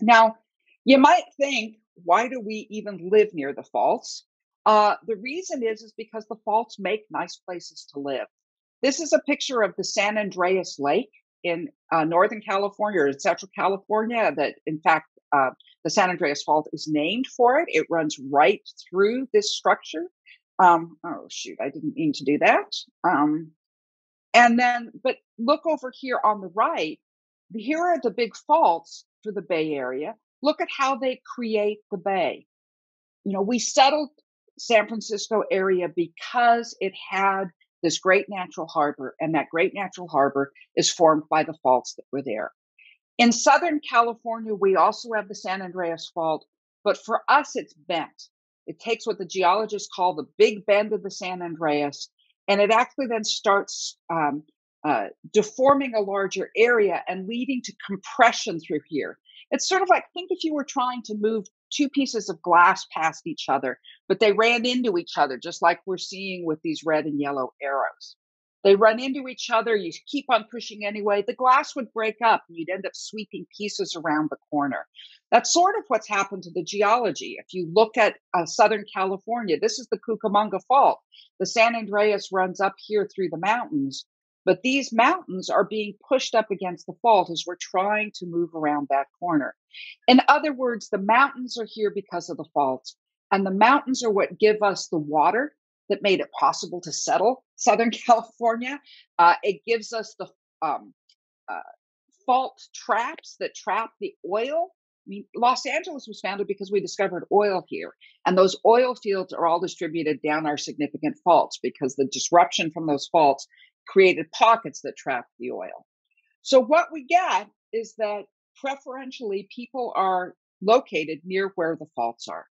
Now, you might think, why do we even live near the faults? The reason is because the faults make nice places to live. This is a picture of the San Andreas Lake in Northern California or in Central California. That, in fact, the San Andreas Fault is named for it. It runs right through this structure. Oh, shoot, I didn't mean to do that. But look over here on the right. Here are the big faults for the Bay Area. Look at how they create the bay. We settled San Francisco area because it had this great natural harbor, and that great natural harbor is formed by the faults that were there. In Southern California, we also have the San Andreas Fault, but for us, it's bent. It takes what the geologists call the big bend of the San Andreas, and it actually then starts deforming a larger area and leading to compression through here. It's sort of like, think if you were trying to move two pieces of glass past each other, but they ran into each other, just like we're seeing with these red and yellow arrows. They run into each other, you keep on pushing anyway, the glass would break up and you'd end up sweeping pieces around the corner. That's sort of what's happened to the geology. If you look at Southern California, this is the Cucamonga Fault. The San Andreas runs up here through the mountains, but these mountains are being pushed up against the fault as we're trying to move around that corner. In other words, the mountains are here because of the faults, and the mountains are what give us the water that made it possible to settle Southern California. It gives us the um, uh, fault traps that trap the oil. I mean, Los Angeles was founded because we discovered oil here, and those oil fields are all distributed down our significant faults because the disruption from those faults created pockets that trapped the oil. So what we get is that preferentially people are located near where the faults are.